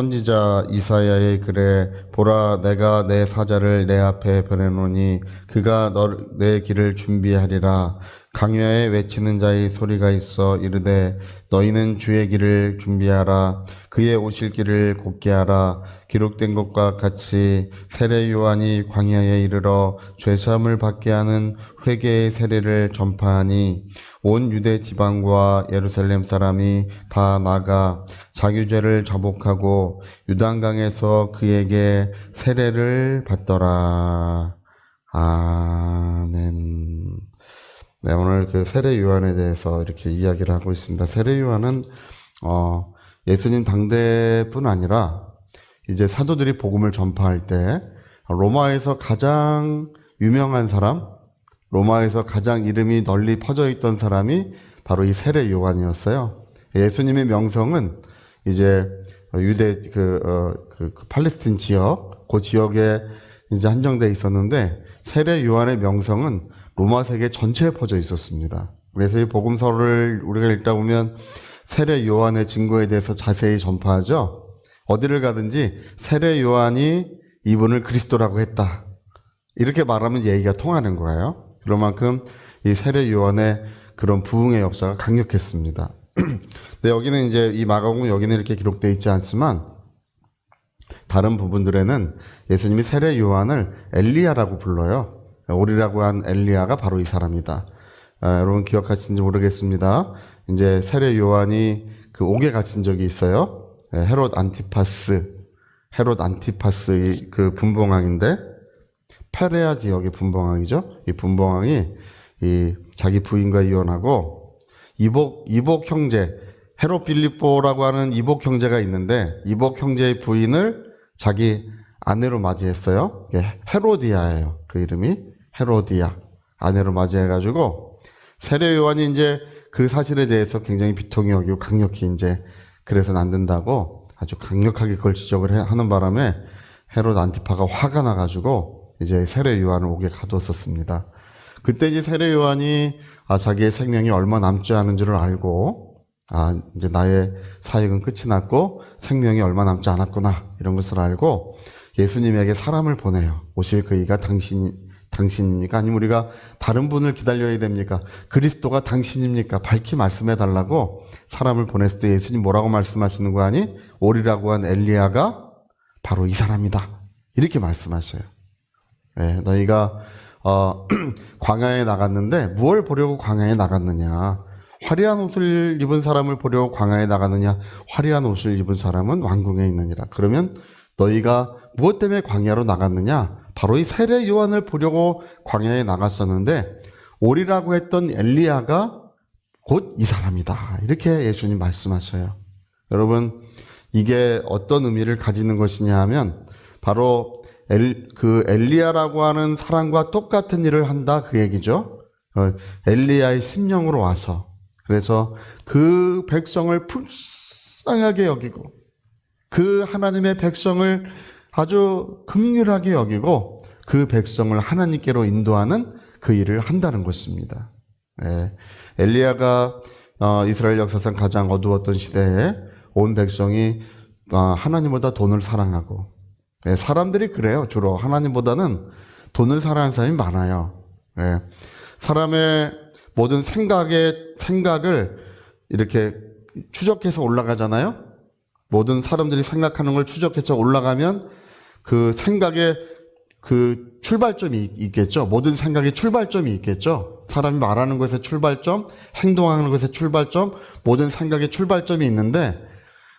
선지자 이사야의 글에 보라 내가 내 사자를 내 앞에 보내노니 그가 내 길을 준비하리라. 강야에 외치는 자의 소리가 있어 이르되 너희는 주의 길을 준비하라. 그의 오실 길을 곧게 하라. 기록된 것과 같이 세례 요한이 광야에 이르러 죄사함을 받게 하는 회개의 세례를 전파하니 온 유대 지방과 예루살렘 사람이 다 나가 자기 죄를 자복하고 요단강에서 그에게 세례를 받더라. 아멘. 네, 오늘 그 세례 요한에 대해서 이렇게 이야기를 하고 있습니다. 세례 요한은 예수님 당대뿐 아니라 이제 사도들이 복음을 전파할 때 로마에서 가장 유명한 사람, 로마에서 가장 이름이 널리 퍼져 있던 사람이 바로 이 세례 요한이었어요. 예수님의 명성은 이제 유대 팔레스틴 지역, 그 지역에 이제 한정돼 있었는데 세례 요한의 명성은 로마 세계 전체에 퍼져 있었습니다. 그래서 이 복음서를 우리가 읽다 보면 세례 요한의 증거에 대해서 자세히 전파하죠. 어디를 가든지 세례 요한이 이분을 그리스도라고 했다. 이렇게 말하면 얘기가 통하는 거예요. 그런 만큼 이 세례 요한의 그런 부흥의 역사가 강력했습니다. 근데 여기는 이제 이 마가복음 여기는 이렇게 기록되어 있지 않지만 다른 부분들에는 예수님이 세례 요한을 엘리야라고 불러요. 오리라고 한 엘리야가 바로 이 사람이다. 여러분 기억하시는지 모르겠습니다. 이제 세례 요한이 그 옥에 갇힌 적이 있어요. 헤롯 안티파스 그 분봉왕인데 페레아 지역의 분봉왕이죠. 이 분봉왕이 이 자기 부인과 이혼하고 이복 형제 헤롯 빌립보라고 하는 이복 형제가 있는데 이복 형제의 부인을 자기 아내로 맞이했어요. 헤로디아예요. 그 이름이 헤로디아 아내로 맞이해가지고 세례 요한이 이제 그 사실에 대해서 굉장히 비통히 여기고 강력히 이제 그래서는 안 된다고 아주 강력하게 그걸 지적을 하는 바람에 헤롯 안티파가 화가 나가지고 이제 세례 요한을 옥에 가두었었습니다. 그때 이제 세례 요한이 자기의 생명이 얼마 남지 않은 줄을 알고 이제 나의 사역은 끝이 났고 생명이 얼마 남지 않았구나 이런 것을 알고 예수님에게 사람을 보내요. 오실 그이가 당신입니까? 아니면 우리가 다른 분을 기다려야 됩니까? 그리스도가 당신입니까? 밝히 말씀해 달라고 사람을 보냈을 때 예수님 뭐라고 말씀하시는 거 아니? 오리라고 한 엘리야가 바로 이 사람이다. 이렇게 말씀하셔요. 네, 너희가 광야에 나갔는데 무엇을 보려고 광야에 나갔느냐? 화려한 옷을 입은 사람을 보려고 광야에 나갔느냐? 화려한 옷을 입은 사람은 왕궁에 있느니라. 그러면 너희가 무엇 때문에 광야로 나갔느냐? 바로 이 세례 요한을 보려고 광야에 나갔었는데 오리라고 했던 엘리야가 곧 이 사람이다. 이렇게 예수님 말씀하셔요. 여러분 이게 어떤 의미를 가지는 것이냐 하면 바로 그 엘리야라고 하는 사람과 똑같은 일을 한다 그 얘기죠. 엘리야의 심령으로 와서 그래서 그 백성을 불쌍하게 여기고 그 하나님의 백성을 아주 긍휼하게 여기고 그 백성을 하나님께로 인도하는 그 일을 한다는 것입니다. 엘리야가 이스라엘 역사상 가장 어두웠던 시대에 온 백성이 하나님보다 돈을 사랑하고 사람들이 그래요. 주로 하나님보다는 돈을 사랑하는 사람이 많아요. 사람의 모든 생각을 이렇게 추적해서 올라가잖아요. 모든 사람들이 생각하는 걸 추적해서 올라가면 그 생각에 그 출발점이 있겠죠. 모든 생각에 출발점이 있겠죠. 사람이 말하는 것의 출발점, 행동하는 것의 출발점, 모든 생각의 출발점이 있는데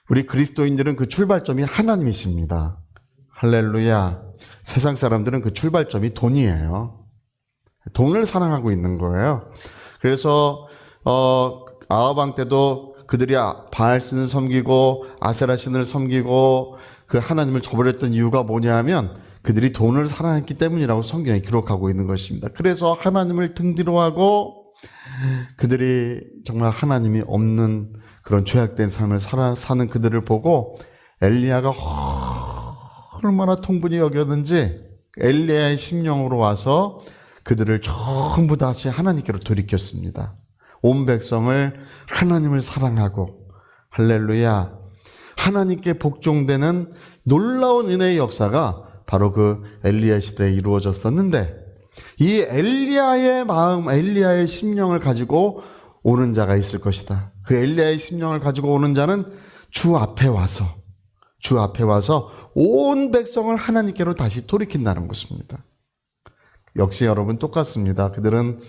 우리 그리스도인들은 그 출발점이 하나님이십니다. 할렐루야. 세상 사람들은 그 출발점이 돈이에요. 돈을 사랑하고 있는 거예요. 그래서 아하방 때도 그들이 바알 신을 섬기고 아세라 신을 섬기고 그 하나님을 저버렸던 이유가 뭐냐 하면 그들이 돈을 사랑했기 때문이라고 성경에 기록하고 있는 것입니다. 그래서 하나님을 등 뒤로 하고 그들이 정말 하나님이 없는 그런 죄악된 삶을 사는 그들을 보고 엘리야가 얼마나 통분히 여겼는지 엘리야의 심령으로 와서 그들을 전부 다시 하나님께로 돌이켰습니다. 온 백성을 하나님을 사랑하고 할렐루야 하나님께 복종되는 놀라운 은혜의 역사가 바로 그 엘리야 시대에 이루어졌었는데, 이 엘리야의 마음, 엘리야의 심령을 가지고 오는 자가 있을 것이다. 그 엘리야의 심령을 가지고 오는 자는 주 앞에 와서 온 백성을 하나님께로 다시 돌이킨다는 것입니다. 역시 여러분 똑같습니다. 그들은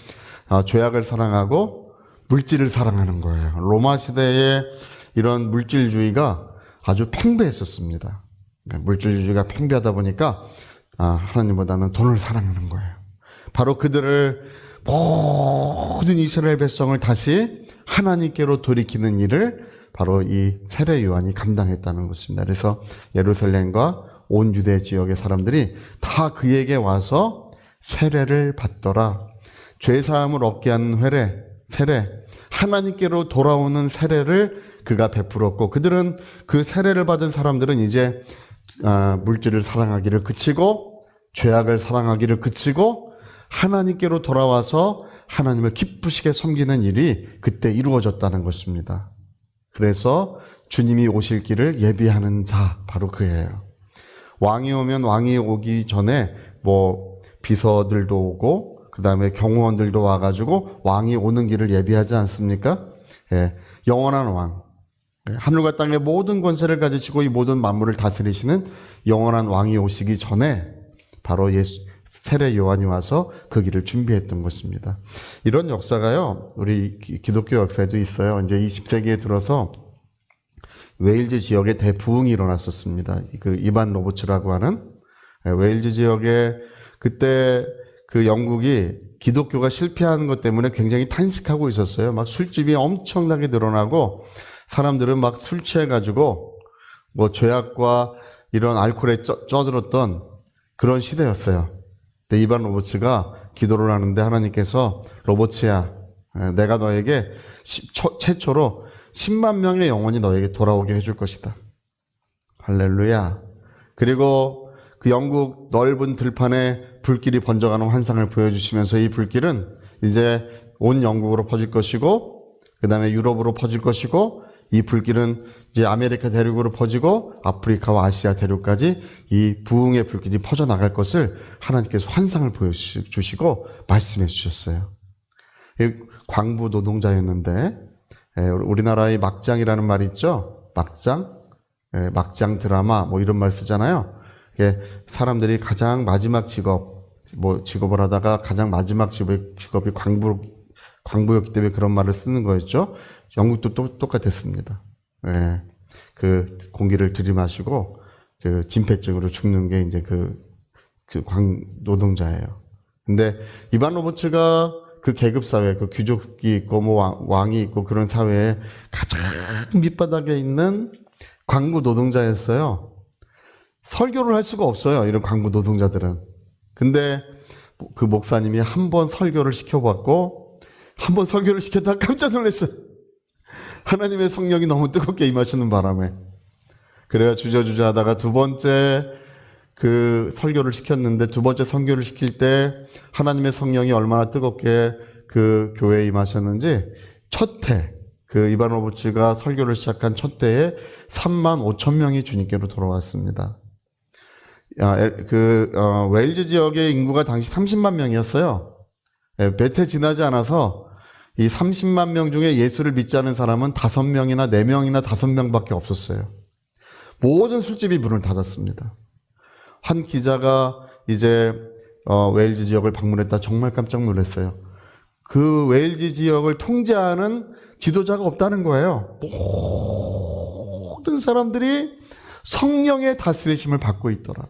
죄악을 사랑하고 물질을 사랑하는 거예요. 로마 시대의 이런 물질주의가 아주 팽배했었습니다. 물질주의가 팽배하다 보니까 하나님보다는 돈을 사랑하는 거예요. 바로 그들을, 모든 이스라엘 백성을 다시 하나님께로 돌이키는 일을 바로 이 세례 요한이 감당했다는 것입니다. 그래서 예루살렘과 온 유대 지역의 사람들이 다 그에게 와서 세례를 받더라. 죄사함을 얻게 하는 세례, 하나님께로 돌아오는 세례를 그가 베풀었고, 그들은 그 세례를 받은 사람들은 이제 물질을 사랑하기를 그치고 죄악을 사랑하기를 그치고 하나님께로 돌아와서 하나님을 기쁘시게 섬기는 일이 그때 이루어졌다는 것입니다. 그래서 주님이 오실 길을 예비하는 자, 바로 그예요. 왕이 오면, 왕이 오기 전에 비서들도 오고 그 다음에 경호원들도 와가지고 왕이 오는 길을 예비하지 않습니까? 예, 영원한 왕, 하늘과 땅의 모든 권세를 가지시고 이 모든 만물을 다스리시는 영원한 왕이 오시기 전에 바로 세례 요한이 와서 그 길을 준비했던 것입니다. 이런 역사가요, 우리 기독교 역사에도 있어요. 이제 20세기에 들어서 웨일즈 지역에 대부흥이 일어났었습니다. 그 이반 로버츠라고 하는 웨일즈 지역에, 그때 그 영국이 기독교가 실패하는 것 때문에 굉장히 탄식하고 있었어요. 막 술집이 엄청나게 늘어나고 사람들은 막 술 취해가지고 죄악과 이런 알코올에 쪄들었던 그런 시대였어요. 근데 이반 로버츠가 기도를 하는데 하나님께서, 로버츠야, 내가 너에게 최초로 10만 명의 영혼이 너에게 돌아오게 해줄 것이다. 할렐루야. 그리고 그 영국 넓은 들판에 불길이 번져가는 환상을 보여주시면서 이 불길은 이제 온 영국으로 퍼질 것이고, 그 다음에 유럽으로 퍼질 것이고, 이 불길은 이제 아메리카 대륙으로 퍼지고 아프리카와 아시아 대륙까지 이 부흥의 불길이 퍼져나갈 것을 하나님께서 환상을 보여주시고 말씀해 주셨어요. 광부 노동자였는데, 우리나라의 막장이라는 말이 있죠. 막장 드라마 이런 말 쓰잖아요. 사람들이 가장 마지막 직업을 하다가 가장 마지막 직업이 광부였기 때문에 그런 말을 쓰는 거였죠. 영국도 똑같았습니다. 그 공기를 들이마시고 그 진폐증으로 죽는 게 이제 그 노동자예요. 근데 이반 로버츠가 그 계급사회, 그 귀족이 있고 왕이 있고 그런 사회에 가장 밑바닥에 있는 광부 노동자였어요. 설교를 할 수가 없어요, 이런 광부 노동자들은. 근데 그 목사님이 한 번 설교를 시켜봤고, 한 번 설교를 시켰다가 깜짝 놀랐어요. 하나님의 성령이 너무 뜨겁게 임하시는 바람에. 그래가 주저주저 하다가 두 번째 그 설교를 시켰는데, 두 번째 선교를 시킬 때 하나님의 성령이 얼마나 뜨겁게 그 교회에 임하셨는지, 첫 해, 그 이반 로버츠가 설교를 시작한 첫 해에 3만 5천 명이 주님께로 돌아왔습니다. 웨일즈 지역의 인구가 당시 30만 명이었어요. 몇 해 지나지 않아서 이 30만 명 중에 예수를 믿지 않은 사람은 5명이나 4명이나 5명밖에 없었어요. 모든 술집이 문을 닫았습니다. 한 기자가 이제 웨일즈 지역을 방문했다. 정말 깜짝 놀랐어요. 그 웨일즈 지역을 통제하는 지도자가 없다는 거예요. 모든 사람들이 성령의 다스리심을 받고 있더라.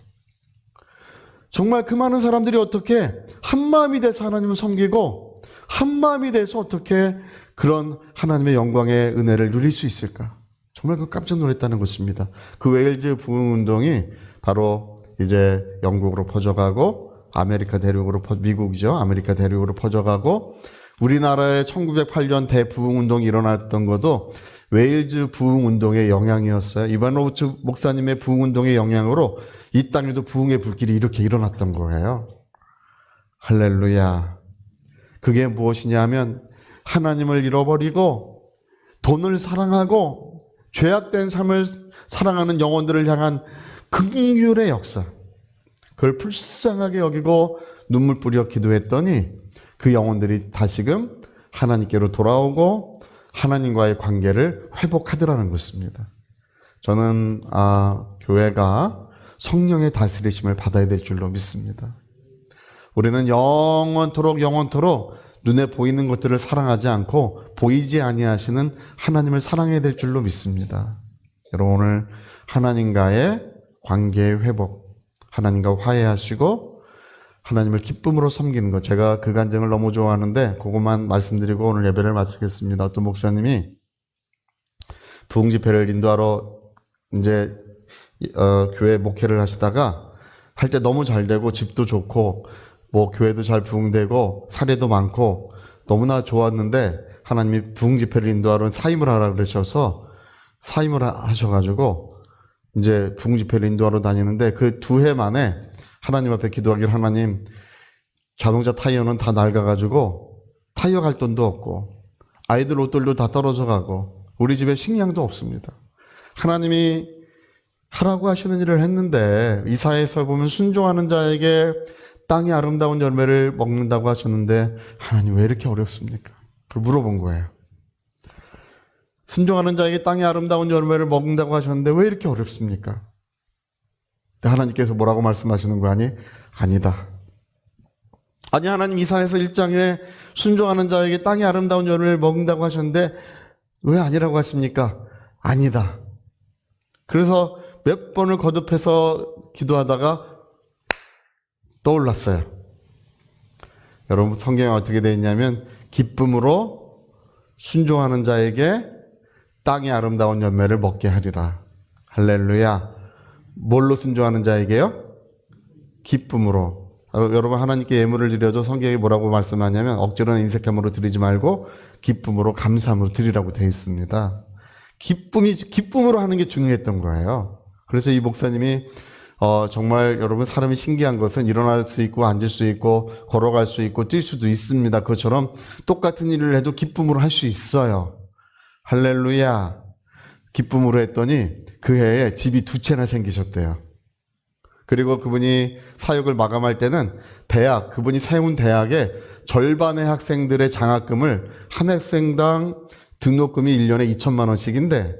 정말 그 많은 사람들이 어떻게 한마음이 돼서 하나님을 섬기고 한마음이 돼서 어떻게 그런 하나님의 영광의 은혜를 누릴 수 있을까? 정말 깜짝 놀랐다는 것입니다. 그 웨일즈 부흥운동이 바로 이제 영국으로 퍼져가고 아메리카 대륙으로 미국이죠. 아메리카 대륙으로 퍼져가고, 우리나라의 1908년 대부흥운동이 일어났던 것도 웨일즈 부흥운동의 영향이었어요. 이반 로버츠 목사님의 부흥운동의 영향으로 이 땅에도 부흥의 불길이 이렇게 일어났던 거예요. 할렐루야. 그게 무엇이냐 하면, 하나님을 잃어버리고 돈을 사랑하고 죄악된 삶을 사랑하는 영혼들을 향한 긍휼의 역사, 그걸 불쌍하게 여기고 눈물 뿌려 기도했더니 그 영혼들이 다시금 하나님께로 돌아오고 하나님과의 관계를 회복하더라는 것입니다. 저는 교회가 성령의 다스리심을 받아야 될 줄로 믿습니다. 우리는 영원토록 눈에 보이는 것들을 사랑하지 않고 보이지 아니하시는 하나님을 사랑해야 될 줄로 믿습니다. 여러분, 오늘 하나님과의 관계의 회복, 하나님과 화해하시고 하나님을 기쁨으로 섬기는 것, 제가 그 간증을 너무 좋아하는데 그것만 말씀드리고 오늘 예배를 마치겠습니다. 어떤 목사님이 부흥집회를 인도하러 이제 교회 목회를 하시다가 할 때 너무 잘 되고 집도 좋고 뭐 교회도 잘 부흥되고 사례도 많고 너무나 좋았는데 하나님이 부흥집회를 인도하러 사임을 하라 그러셔서 사임을 하셔가지고 이제 부흥집회를 인도하러 다니는데 그 2해 만에 하나님 앞에 기도하길, 하나님, 자동차 타이어는 다 낡아가지고 타이어 갈 돈도 없고 아이들 옷들도 다 떨어져 가고 우리 집에 식량도 없습니다. 하나님이 하라고 하시는 일을 했는데 이사야에서 보면 순종하는 자에게 땅이 아름다운 열매를 먹는다고 하셨는데 하나님 왜 이렇게 어렵습니까? 그걸 물어본 거예요. 순종하는 자에게 땅이 아름다운 열매를 먹는다고 하셨는데 왜 이렇게 어렵습니까? 하나님께서 뭐라고 말씀하시는 거 아니? 아니다. 아니, 하나님 이사야서 1장에 순종하는 자에게 땅이 아름다운 열매를 먹는다고 하셨는데 왜 아니라고 하십니까? 아니다. 그래서 몇 번을 거듭해서 기도하다가 떠올랐어요. 여러분, 성경에 어떻게 되어 있냐면 기쁨으로 순종하는 자에게 땅의 아름다운 열매를 먹게 하리라. 할렐루야. 뭘로 순종하는 자에게요? 기쁨으로. 여러분, 하나님께 예물을 드려도 성경이 뭐라고 말씀하냐면 억지로는 인색함으로 드리지 말고 기쁨으로 감사함으로 드리라고 되어 있습니다. 기쁨으로 하는 게 중요했던 거예요. 그래서 이 목사님이 정말 여러분, 사람이 신기한 것은 일어날 수 있고 앉을 수 있고 걸어갈 수 있고 뛸 수도 있습니다. 그것처럼 똑같은 일을 해도 기쁨으로 할 수 있어요. 할렐루야. 기쁨으로 했더니 그 해에 집이 2채나 생기셨대요. 그리고 그분이 사역을 마감할 때는 그분이 세운 대학에 절반의 학생들의 장학금을 한 학생당 등록금이 1년에 2천만 원씩인데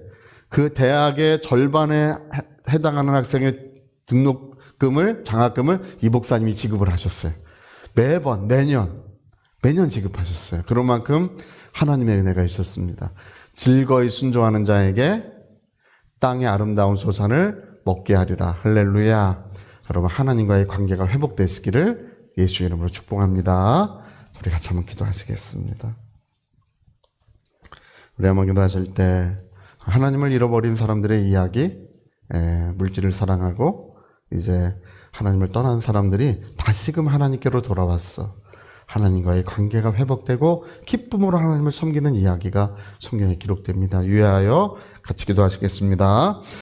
그 대학의 절반에 해당하는 학생의 장학금을 이 목사님이 지급을 하셨어요. 매년 지급하셨어요. 그런 만큼 하나님의 은혜가 있었습니다. 즐거이 순종하는 자에게 땅의 아름다운 소산을 먹게 하리라. 할렐루야. 여러분, 하나님과의 관계가 회복되시기를 예수 이름으로 축복합니다. 우리 같이 한번 기도하시겠습니다. 우리 한번 기도하실 때 하나님을 잃어버린 사람들의 이야기, 물질을 사랑하고 이제 하나님을 떠난 사람들이 다시금 하나님께로 돌아왔어. 하나님과의 관계가 회복되고 기쁨으로 하나님을 섬기는 이야기가 성경에 기록됩니다. 유의하여 같이 기도하시겠습니다.